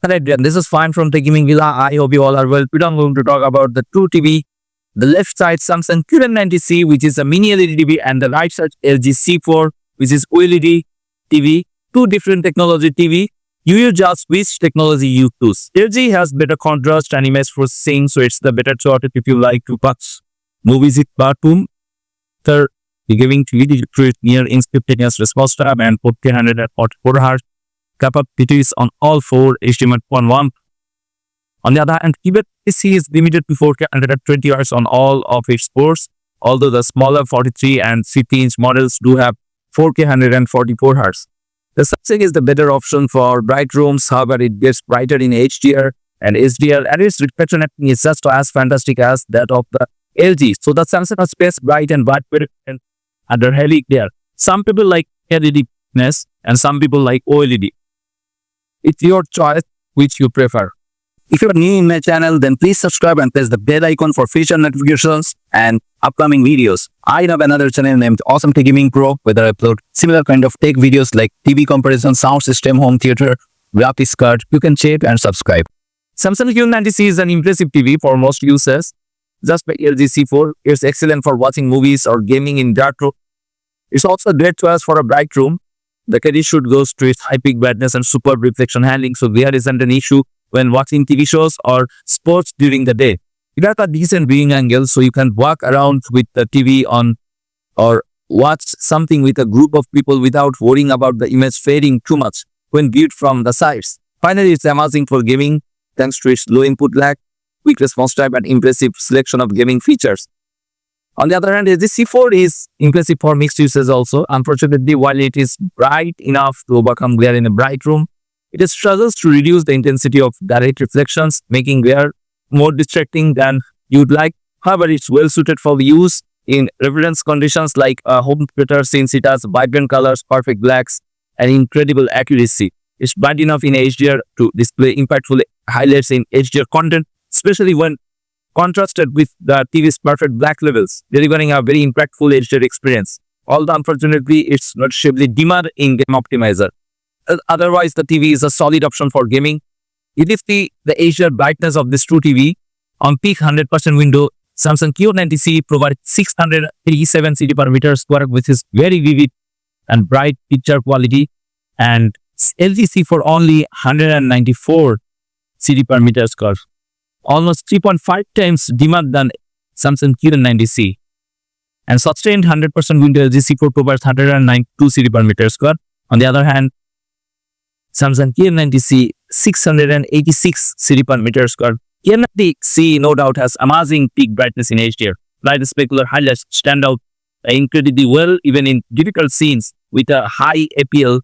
Alright, this is fine from the Gaming Villa. I hope you all are well. Today I'm going to talk about the two TV. The left side Samsung QN90C, which is a mini LED TV, and the right side LG C4, which is OLED TV. Two different technology TV. You just which technology you choose. LG has better contrast and image processing, so it's the better choice if you like to watch movies with cartoon. Third, the giving TV near instantaneous response time and 4K 144Hz. Capabilities on all four HDMI 1.1. On the other hand, QLED is limited to 4K 120Hz on all of its ports, although the smaller 43 and 50-inch models do have 4K 144Hz. The Samsung is the better option for bright rooms, however, it gets brighter in HDR and HDR, and its reflection acting is just as fantastic as that of the LG. So the Samsung has best bright and bright and under highly clear. Some people like LEDness and some people like OLED. It's your choice which you prefer. If you are new in my channel, then please subscribe and press the bell icon for future notifications and upcoming videos. I have another channel named Awesome Tech Gaming Pro, where I upload similar kind of tech videos like TV comparison, sound system, home theater, graphics card. You can check and subscribe. Samsung QN90C is an impressive TV for most users. Just like LG C4, it's excellent for watching movies or gaming in dark room. It's also a great choice for a bright room. The credit should go to its high peak brightness and superb reflection handling, so there isn't an issue when watching TV shows or sports during the day. It has a decent viewing angle, so you can walk around with the TV on or watch something with a group of people without worrying about the image fading too much when viewed from the sides. Finally, it's amazing for gaming thanks to its low input lag, quick response time, and impressive selection of gaming features. On the other hand, LG C4 is impressive for mixed uses also. Unfortunately, while it is bright enough to overcome glare in a bright room, it struggles to reduce the intensity of direct reflections, making glare more distracting than you'd like. However, it's well suited for use in reference conditions like a home theater, since it has vibrant colors, perfect blacks, and incredible accuracy. It's bright enough in HDR to display impactful highlights in HDR content, especially when contrasted with the TV's perfect black levels, delivering a very impactful HDR experience. Although unfortunately, it's noticeably dimmer in Game Optimizer. Otherwise, the TV is a solid option for gaming. It is the HDR brightness of this true TV. On peak 100% window, Samsung QN90C provides 687 CD per meter square, which is very vivid and bright picture quality, and LG C4 only 194 CD per meter square, almost 3.5 times dimmer than Samsung QN90C. And sustained 100% window LG C4 provides 192 CD per meter square. On the other hand, Samsung QN90C 686 CD per meter square. QN90C no doubt has amazing peak brightness in HDR. Light specular highlights stand out incredibly well even in difficult scenes with a high APL,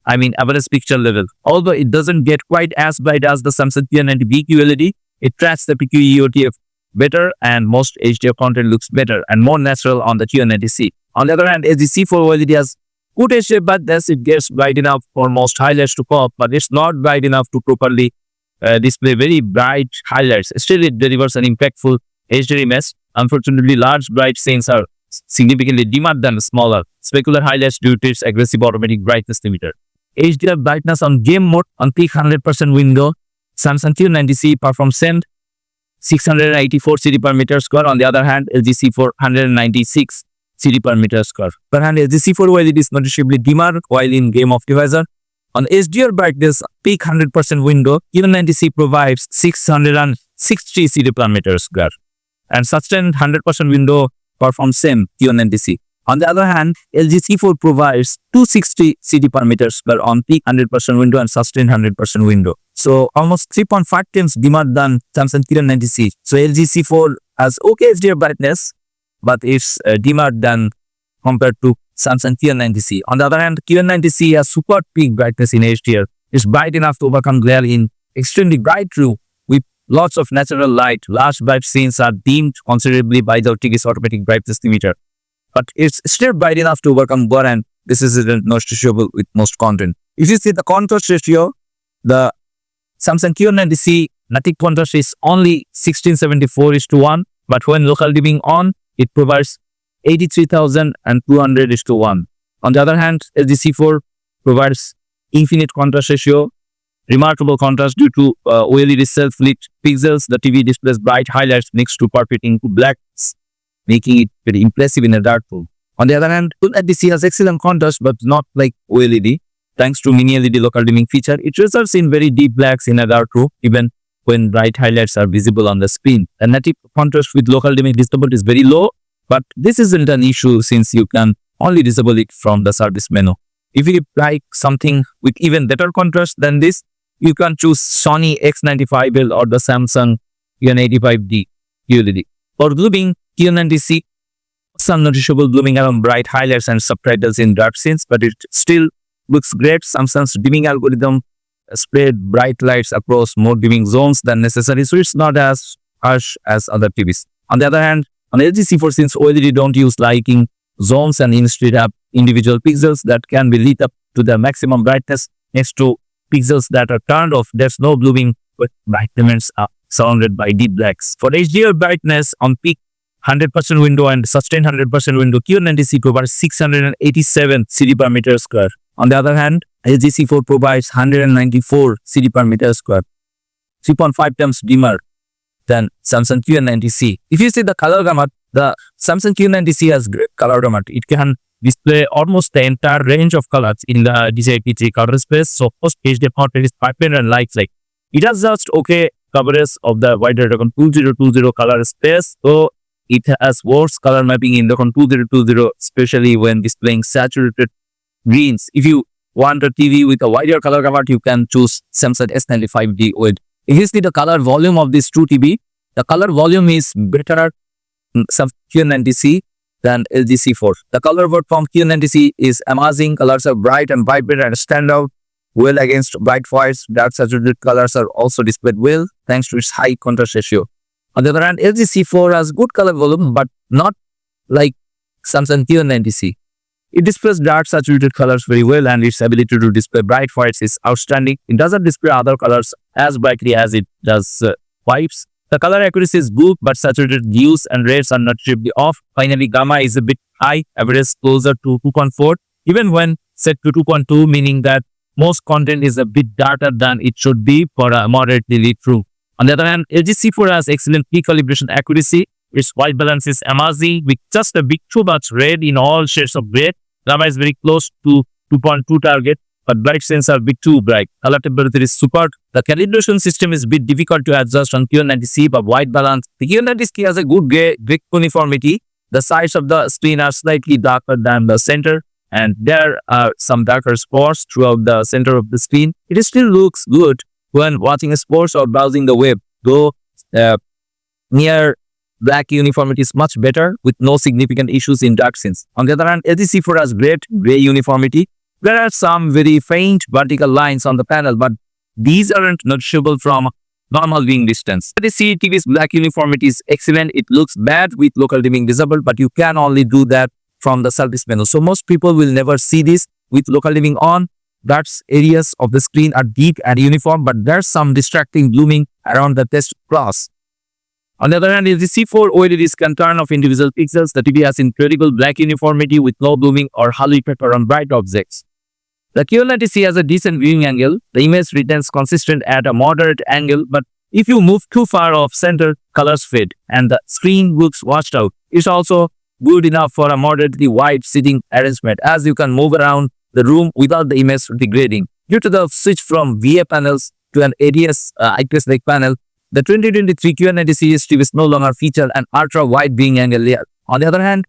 average picture level. Although it doesn't get quite as bright as the Samsung QN90B QLED, it tracks the PQEOTF better and most HDR content looks better and more natural on the QN90C. On the other hand, LG C4 OLED has good HDR, but thus it gets bright enough for most highlights to pop, but it's not bright enough to properly display very bright highlights. Still, it delivers an impactful HDR image. Unfortunately, large bright scenes are significantly dimmer than smaller specular highlights due to its aggressive automatic brightness limiter. HDR brightness on game mode on peak 100% window, Samsung QN90C performs 684 CD per meter square. On the other hand, LG C4 196 CD per meter square. Per hand, LG C4 OLED is noticeably dimmer while in Game Optimizer. On HDR brightness, peak 100% window, QN90C provides 660 CD per meter square. And sustained 100% window performs same QN90C. On the other hand, LG C4 provides 260 CD per meter square on peak 100% window and sustained 100% window. So almost 3.5 times dimmer than Samsung QN90C. So LG C4 has okay HDR brightness, but it's dimmer than compared to Samsung QN90C. On the other hand, QN90C has super peak brightness in HDR. It's bright enough to overcome glare in extremely bright room with lots of natural light. Large bright scenes are dimmed considerably by the TV's automatic brightness limiter. But it's still bright enough to overcome glare, and this is noticeable with most content. If you see the contrast ratio, the Samsung QN90C native contrast is only 1674:1, but when local dimming on, it provides 83,200:1. On the other hand, LG C4 provides infinite contrast ratio remarkable contrast due to OLED self-lit pixels. The TV displays bright highlights next to perfect into blacks, making it very impressive in a dark room. On the other hand, QLED has excellent contrast but not like OLED. Thanks to mini LED local dimming feature, it results in very deep blacks in a dark room even when bright highlights are visible on the screen. The native contrast with local dimming disabled is very low, but this isn't an issue since you can only disable it from the service menu. If you like something with even better contrast than this, you can choose Sony X95L or the Samsung QN85D QLED. For blooming, QN90C some noticeable blooming around bright highlights and subtitles in dark scenes, but it still looks great. Samsung's dimming algorithm spread bright lights across more dimming zones than necessary, so it's not as harsh as other TVs. On the other hand, on LG C4, since OLED don't use lighting zones and instead have individual pixels that can be lit up to their maximum brightness next to pixels that are turned off, there's no blooming, but bright elements are surrounded by deep blacks. For HDR brightness on peak 100% window and sustained 100% window, QN90C provides 687 CD per meter square. On the other hand, LG C4 provides 194 CD per meter square, 3.5 times dimmer than Samsung QN90C. If you see the color gamut, the Samsung QN90C has great color gamut. It can display almost the entire range of colors in the DCI-P3 color space. So post HDR content is 500 lights like. It has just okay coverage of the wider Dragon 2020 color space. So it has worse color mapping in Dragon 2020, especially when displaying saturated greens. If you want a TV with a wider color gamut, you can choose Samsung S95D OLED. If you see the color volume of this true TV, the color volume is better Samsung QN90C than LG C4. The color work from QN90C is amazing. Colors are bright and vibrant and stand out well against bright whites. Dark saturated colors are also displayed well thanks to its high contrast ratio. On the other hand, LG C4 has good color volume but not like Samsung QN90C. It displays dark saturated colors very well and its ability to display bright whites is outstanding. It doesn't display other colors as brightly as it does whites. The color accuracy is good but saturated hues and reds are noticeably off. Finally, gamma is a bit high, average closer to 2.4 even when set to 2.2, meaning that most content is a bit darker than it should be for a moderately lit room. On the other hand, LG C4 has excellent peak calibration accuracy. Its white balance is amazing with just a bit too much red in all shades of red. Gamma is very close to 2.2 target, but bright scenes are a bit too bright. Color temperature is superb. The calibration system is a bit difficult to adjust on QN90C, but white balance. The QN90C has a good gray uniformity. The sides of the screen are slightly darker than the center, and there are some darker spots throughout the center of the screen. It still looks good when watching sports or browsing the web, though near black uniformity is much better with no significant issues in dark scenes. On the other hand, LG C4 has great gray uniformity. There are some very faint vertical lines on the panel, but these aren't noticeable from normal viewing distance. LG TV's black uniformity is excellent. It looks bad with local dimming disabled, but you can only do that from the service menu. So most people will never see this with local dimming on. Dark areas of the screen are deep and uniform, but there's some distracting blooming around the test glass. On the other hand, LG C4 OLED can turn off individual pixels. The TV has incredible black uniformity with no blooming or halo effect around bright objects. The QLED has a decent viewing angle. The image retains consistent at a moderate angle, but if you move too far off center, colors fade and the screen looks washed out. It's also good enough for a moderately wide seating arrangement, as you can move around the room without the image degrading. Due to the switch from VA panels to an ADS IPS-like panel, the 2023 QN90 series TVs no longer feature an ultra-wide viewing angle layer. On the other hand,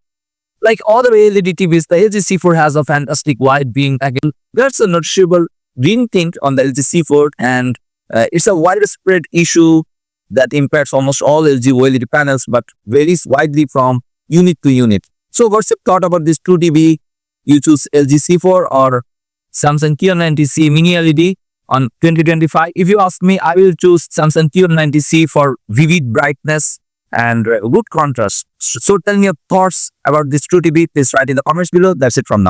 like all the OLED TVs, the LG C4 has a fantastic wide viewing angle. There's a noticeable green tint on the LG C4, and it's a widespread issue that impacts almost all LG OLED panels, but varies widely from unit to unit. So what's your thought about this 2 TV? You choose LG C4 or Samsung QN90C Mini LED on 2025? If you ask me, I will choose Samsung QN90C for vivid brightness and good contrast. So tell me your thoughts about this 2 TV. Please write in the comments below. That's it from now.